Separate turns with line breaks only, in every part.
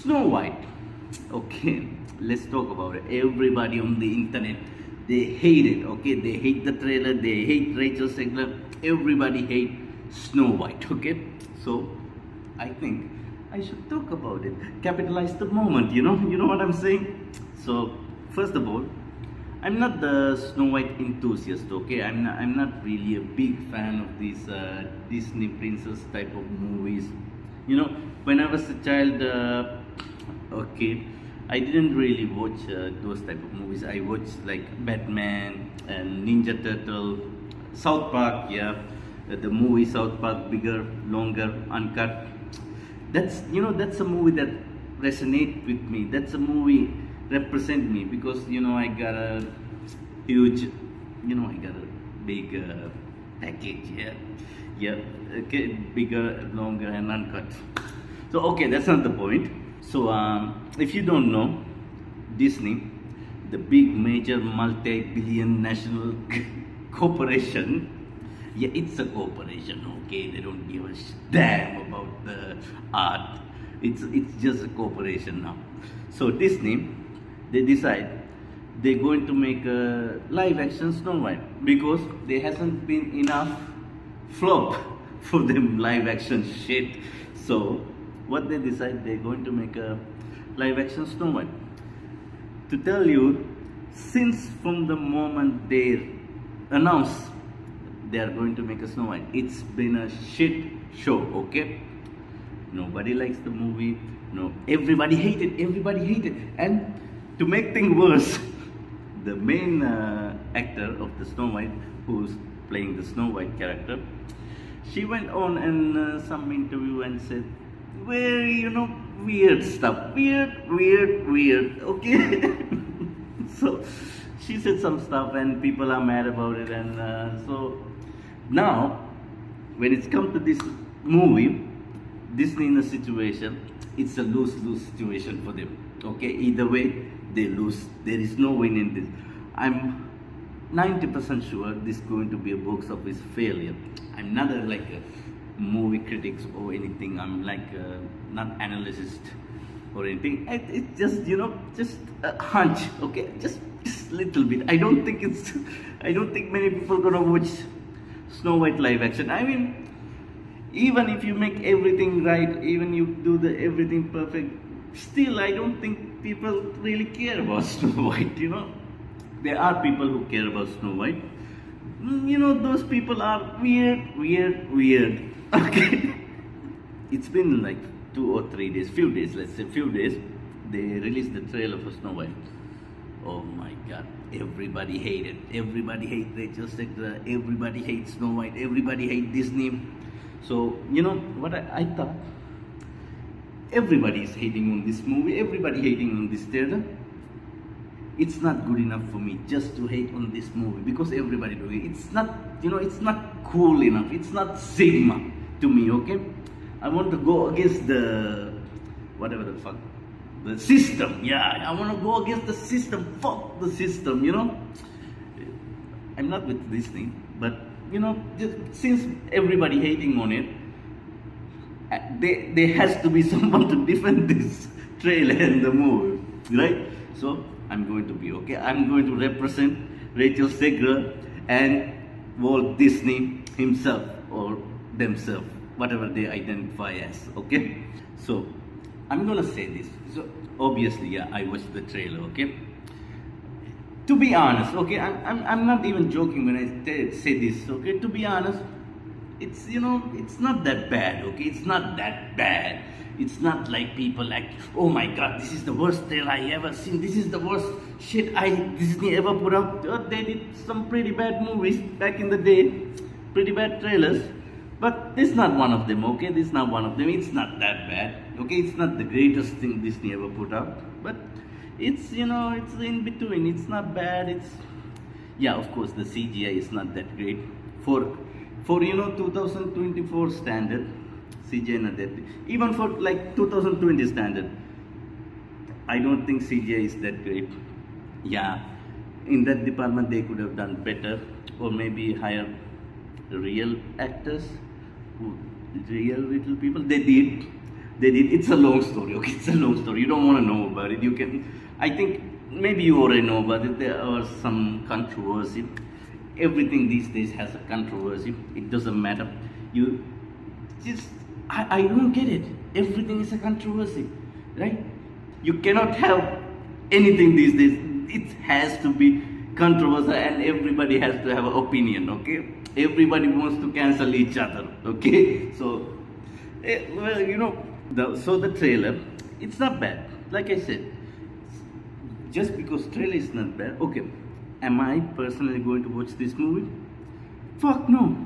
Snow White. Okay, let's talk about it. Everybody on the internet, they hate it. Okay, they hate the trailer. They hate Rachel Zegler. Everybody hate Snow White. Okay, so I think I should talk about it. Capitalize the moment. You know what I'm saying. So first of all, I'm not the Snow White enthusiast. Okay, I'm not really a big fan of these Disney princess type of movies. When I was a child, okay, I didn't really watch those type of movies. I watched like Batman and Ninja Turtle, South Park, yeah, the movie South Park, bigger, longer, uncut. That's a movie that resonate with me. That's a movie represent me because I got a huge, I got a big package, yeah, yeah, okay, bigger, longer, and uncut. So okay, that's not the point. So if you don't know, Disney, the big major multi-billion national corporation, yeah, it's a corporation. Okay, they don't give a damn about the art. It's just a corporation now. So Disney, they decide they're going to make a live action Snow White because there hasn't been enough flop for them live action shit. So what they decide, they're going to make a live action Snow White. To tell you, since from the moment they announced they are going to make a Snow White, it's been a shit show. Okay, nobody likes the movie. No, everybody hated. And to make things worse, the main actor of the Snow White, who's playing the Snow White character, she went on in some interview and said, very, weird stuff. Weird. Okay. So she said some stuff and people are mad about it. And so now, when it's come to this movie, Disney in a situation, it's a lose-lose situation for them. Okay, either way, they lose. There is no win in this. I'm 90% sure this is going to be a box office failure. I'm not like a movie critics or anything. I'm like not analyst or anything. It's just just a hunch. Okay, just little bit. I don't think many people gonna watch Snow White live action. I mean, even if you make everything right, even you do the everything perfect, still I don't think people really care about Snow White. There are people who care about Snow White. Those people are weird. Okay. It's been like 2 or 3 days, let's say few days, they released the trailer for Snow White. Oh my god, everybody hated. Everybody hates Rachel Zegler, everybody hates Snow White, everybody hates Disney. So, what I thought? Everybody is hating on this movie, everybody hating on this trailer. It's not good enough for me just to hate on this movie because everybody do it. It's not, it's not cool enough. It's not Sigma to me, okay? I want to go against the, whatever the fuck, the system. Yeah, I want to go against the system. Fuck the system, I'm not with Disney, but, just since everybody hating on it, there has to be someone to defend this trailer and the movie, right? So I'm going to be okay. I'm going to represent Rachel Zegler and Walt Disney himself or themselves, whatever they identify as. Okay. So I'm gonna say this. So obviously, yeah, I watched the trailer. Okay. To be honest, okay, I'm not even joking when I say this. Okay. To be honest, it's it's not that bad. Okay. It's not that bad. It's not like people like, oh my god, this is the worst trailer I ever seen. This is the worst shit Disney ever put out. They did some pretty bad movies back in the day, pretty bad trailers. But this is not one of them, okay? This is not one of them. It's not that bad, okay? It's not the greatest thing Disney ever put out. But it's, it's in between. It's not bad. Yeah, of course, the CGI is not that great. For 2024 standard, CGI not that. Even for like 2020 standard, I don't think CGI is that great. Yeah, in that department they could have done better, or maybe hire real actors, real little people. They did, they did. It's a long story, okay? It's a long story. You don't want to know about it. You can, I think maybe you already know about it. There are some controversy. Everything these days has a controversy. It doesn't matter. You just, I don't get it. Everything is a controversy, right? You cannot have anything these days. It has to be controversial, and everybody has to have an opinion, okay? Everybody wants to cancel each other, okay? So, well, you know, the trailer, it's not bad. Like I said, just because trailer is not bad, okay. Am I personally going to watch this movie? Fuck no.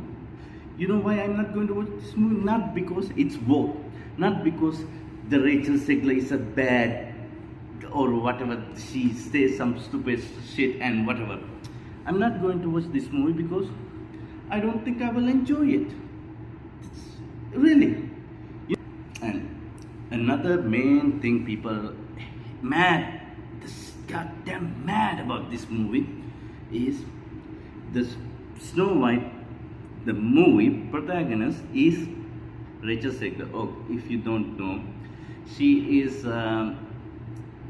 You know why I'm not going to watch this movie? Not because it's woke, not because the Rachel Zegler is a bad or whatever, she says some stupid shit and whatever. I'm not going to watch this movie because I don't think I will enjoy it. Really. And another main thing people mad, this goddamn mad about this movie is this Snow White, the movie protagonist is Rachel Zegler. Oh, if you don't know, she is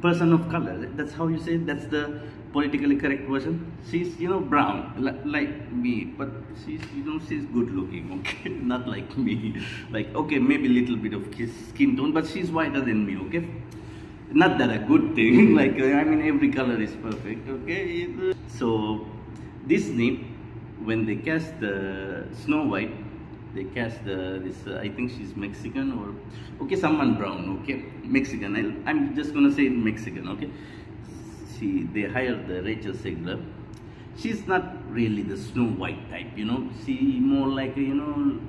person of color. That's how you say it. That's the politically correct version. She's, you know, brown, like me, but she's, you know, she's good looking, okay? Not like me. Like, okay, maybe a little bit of skin tone, but she's whiter than me, okay? Not that a good thing. Like, I mean, every color is perfect, okay? So, Disney, when they cast the Snow White, they cast this, I think she's Mexican or, okay, someone brown, okay, Mexican. I'm just gonna say Mexican, okay. They hired the Rachel Zegler. She's not really the Snow White type, you know. She more like, you know,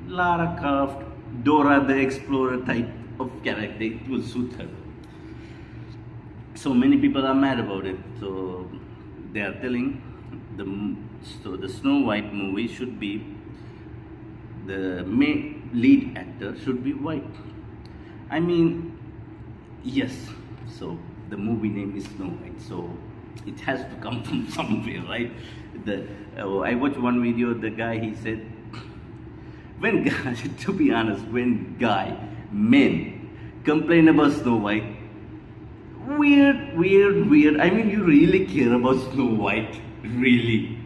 Lara Croft, Dora the Explorer type of character. It will suit her. So many people are mad about it. So they are telling the Snow White movie should be, the main lead actor should be white. I mean, yes. So the movie name is Snow White, so it has to come from somewhere, right? I watched one video. The guy, he said, when guys, to be honest, when men complain about Snow White, weird. I mean, you really care about Snow White? Really?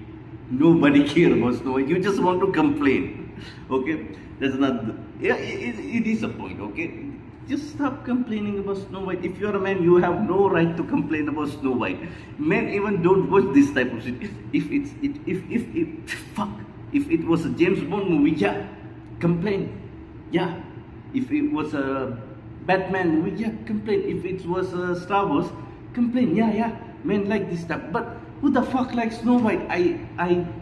Nobody cares about Snow White. You just want to complain, okay? That's not. Yeah, it is a point, okay? Just stop complaining about Snow White. If you're a man, you have no right to complain about Snow White. Men even don't watch this type of shit. If it was a James Bond movie, yeah, complain. Yeah. If it was a Batman movie, yeah, complain. If it was a Star Wars, complain. Yeah. Men like this stuff. But who the fuck likes Snow White? I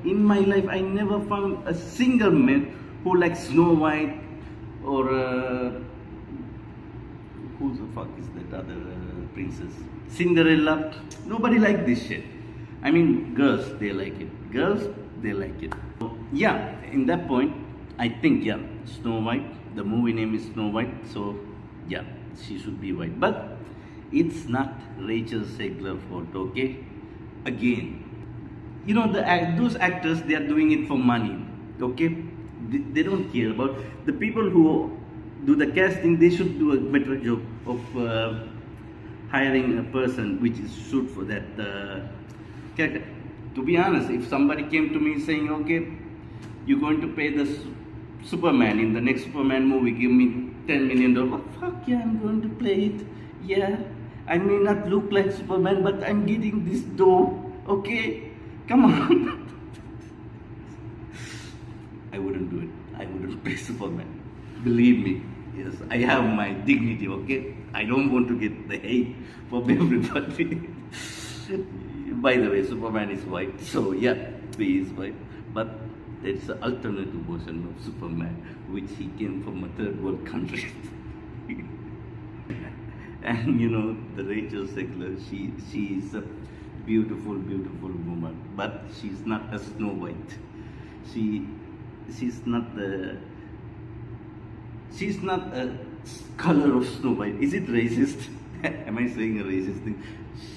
in my life I never found a single man who likes Snow White or who the fuck is that other princess? Cinderella. Nobody like this shit. I mean, girls, they like it. Girls, they like it. So, yeah, in that point, I think, yeah, Snow White, the movie name is Snow White, so yeah, she should be white. But it's not Rachel Zegler fault, okay? Again, you know, those actors, they are doing it for money, okay? They don't care about the people who do the casting. They should do a better job of hiring a person which is suit for that character. To be honest, if somebody came to me saying, okay, you're going to pay the Superman in the next Superman movie, give me $10 million, fuck yeah, I'm going to play it. Yeah, I may not look like Superman, but I'm getting this dough, okay? Come on. I wouldn't do it. I wouldn't play Superman. Believe me. Yes, I have my dignity, okay? I don't want to get the hate from everybody. By the way, Superman is white, so yeah, he is white. But there's an alternative version of Superman, which he came from a third world country. And you know, the Rachel Zegler, she is a beautiful woman, but she's not a Snow White. She's not a color of Snow White. Is it racist? Am I saying a racist thing?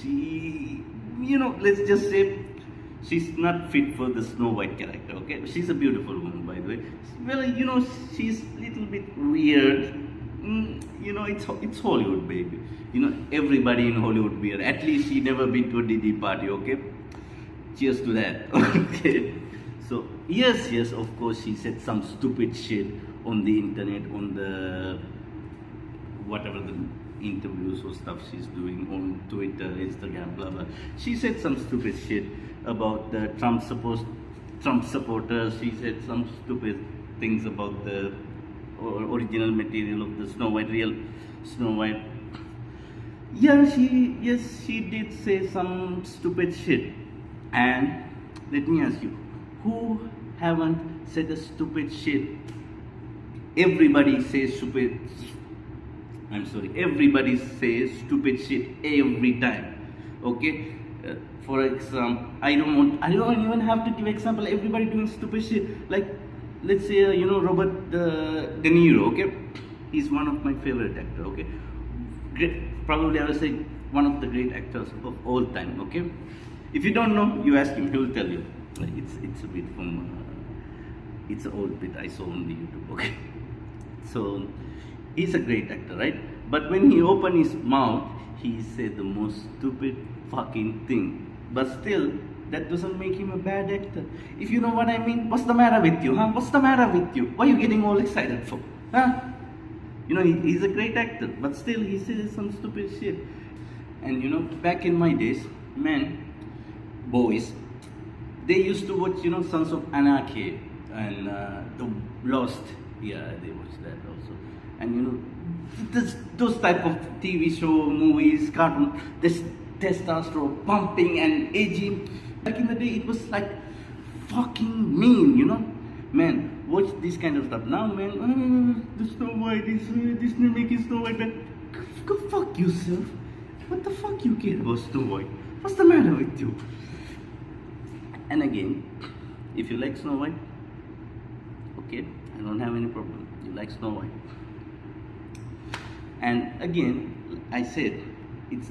She, you know, let's just say she's not fit for the Snow White character, okay? She's a beautiful woman, by the way. Well, you know, she's a little bit weird, it's Hollywood, baby. Everybody in Hollywood wear. At least she never been to a DD party, okay? Cheers to that. Okay. So yes, of course she said some stupid shit on the internet, on the whatever the interviews or stuff she's doing on Twitter, Instagram, blah blah. She said some stupid shit about the Trump supporters. She said some stupid things about the original material of the Snow White, real Snow White. She did say some stupid shit. And let me ask you, who haven't said a stupid shit? Everybody says stupid. Everybody says stupid shit every time. Okay. For example, I don't even have to give example. Everybody doing stupid shit. Like, let's say Robert De Niro. Okay, he's one of my favorite actor. Okay, great. Probably I would say one of the great actors of all time. Okay, if you don't know, you ask him. He will tell you. Like, it's a bit from it's an old bit I saw on the YouTube. Okay, so he's a great actor, right? But when he opened his mouth, he said the most stupid fucking thing. But still, that doesn't make him a bad actor. If you know what I mean. What's the matter with you, huh? What's the matter with you? What are you getting all excited for? Huh? He's a great actor, but still he says some stupid shit. And back in my days, boys, they used to watch, Sons of Anarchy and The Lost. Yeah, they watched that also. And those type of TV show, movies, cartoon, this testosterone pumping and aging. Back in the day, it was like fucking mean, Man, watch this kind of stuff. Now, man, the Snow White is Disney making Snow White. Man, go fuck yourself. What the fuck you care about Snow White? What's the matter with you? And again, if you like Snow White, okay, I don't have any problem. You like Snow White. And again, I said,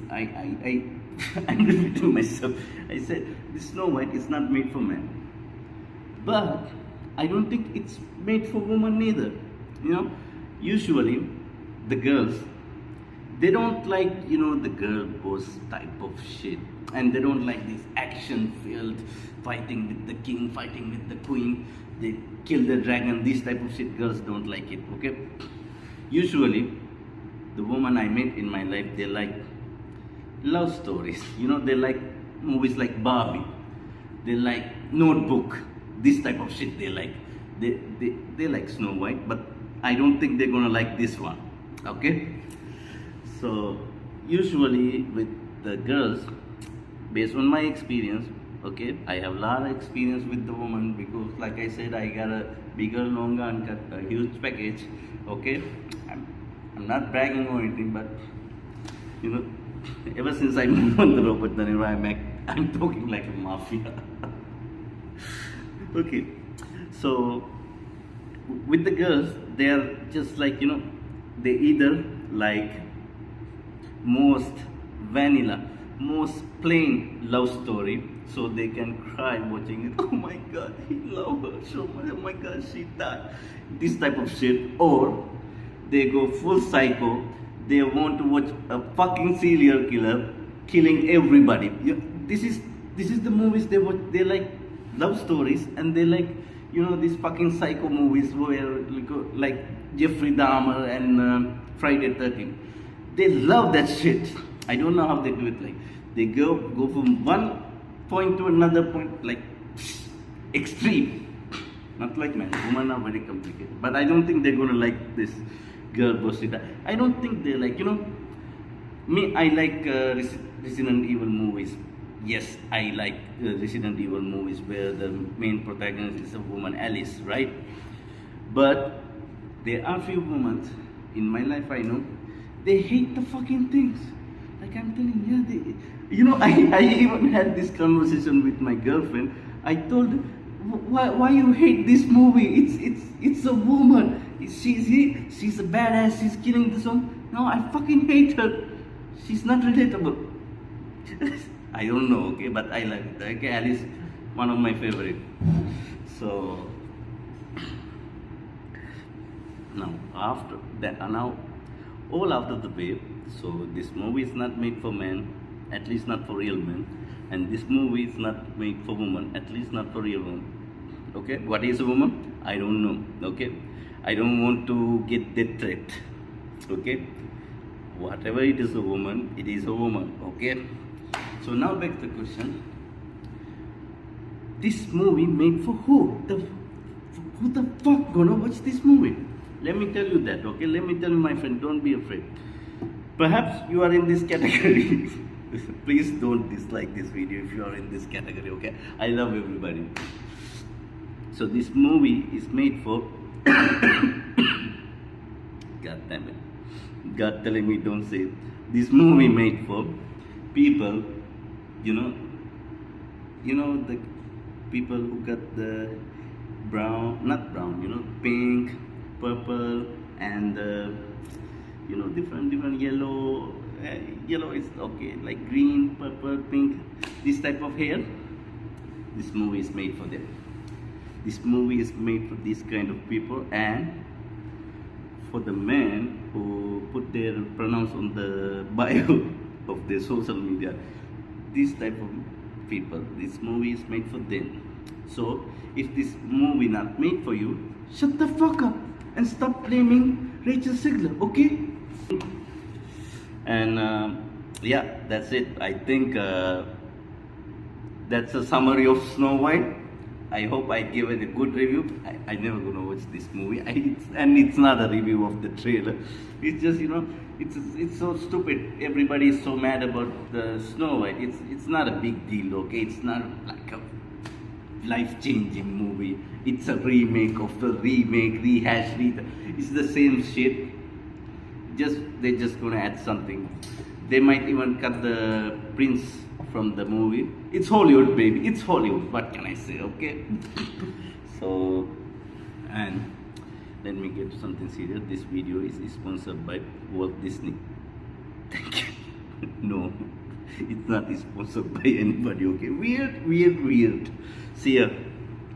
I'm repeating myself. I said, this Snow White is not made for men. But I don't think it's made for women neither. Usually the girls, they don't like, the girl boss type of shit. And they don't like this action-filled fighting with the king, fighting with the queen. They kill the dragon, this type of shit. Girls don't like it, okay? Usually, the woman I met in my life, they like love stories. They like movies like Barbie. They like Notebook. This type of shit they like. They like Snow White, but I don't think they're gonna like this one. Okay? So usually with the girls, based on my experience, okay, I have a lot of experience with the woman because, like I said, I got a bigger, longer, uncut, a huge package. Okay, I'm not bragging or anything, but ever since I moved on the Robert De Niro, I'm talking like a mafia. Okay, so with the girls, they are just like they either like most vanilla, most plain love story, so they can cry watching it. Oh my God, he loved her so much. Oh my God, she died. This type of shit. Or they go full psycho. They want to watch a fucking serial killer killing everybody. This is the movies they watch. They like love stories, and they like these fucking psycho movies where like Jeffrey Dahmer and Friday 13th. They love that shit. I don't know how they do it. Like they go from one point to another point, like extreme. Not like men. Women are very complicated. But I don't think they're gonna like this girl Bosita. I don't think they like. Me. I like Resident Evil movies. Yes, I like Resident Evil movies where the main protagonist is a woman, Alice, right? But there are few women in my life I know, they hate the fucking things. Like I'm telling you, I even had this conversation with my girlfriend. I told her, why you hate this movie? It's a woman. She's a badass. She's killing this one. No, I fucking hate her. She's not relatable. I don't know, okay, but I like it. Okay, Alice, one of my favorite. So now after that, now all out of the way. So this movie is not made for men, at least not for real men, and this movie is not made for women, at least not for real women. Okay, what is a woman? I don't know. Okay, I don't want to get that threat. Okay, whatever it is a woman, it is a woman. Okay, so now back to the question. This movie made for who? Who the fuck gonna watch this movie? Let me tell you that, okay? Let me tell you, my friend, don't be afraid. Perhaps you are in this category. Please don't dislike this video if you are in this category, okay? I love everybody. So this movie is made for God damn it. God telling me don't say it. This movie made for people, you know the people who got the brown, not brown, pink, purple, and different yellow. Yellow is okay, like green, purple, pink, this type of hair. This movie is made for them. This movie is made for this kind of people, and for the men who put their pronouns on the bio of their social media. This type of people, this movie is made for them. So if this movie not made for you, shut the fuck up and stop blaming Rachel Zegler, okay? And yeah, that's it. I think that's a summary of Snow White. I hope I gave it a good review. I never gonna watch this movie, and it's not a review of the trailer. It's just it's so stupid. Everybody is so mad about the Snow White. It's not a big deal, okay? It's not like a life-changing movie. It's a remake of the remake, rehash. It's the same shit. They're just gonna add something. They might even cut the prince from the movie. It's Hollywood, baby. It's Hollywood. What can I say, okay? So, and let me get to something serious. This video is sponsored by Walt Disney. Thank you. No, it's not sponsored by anybody, okay? Weird. See ya.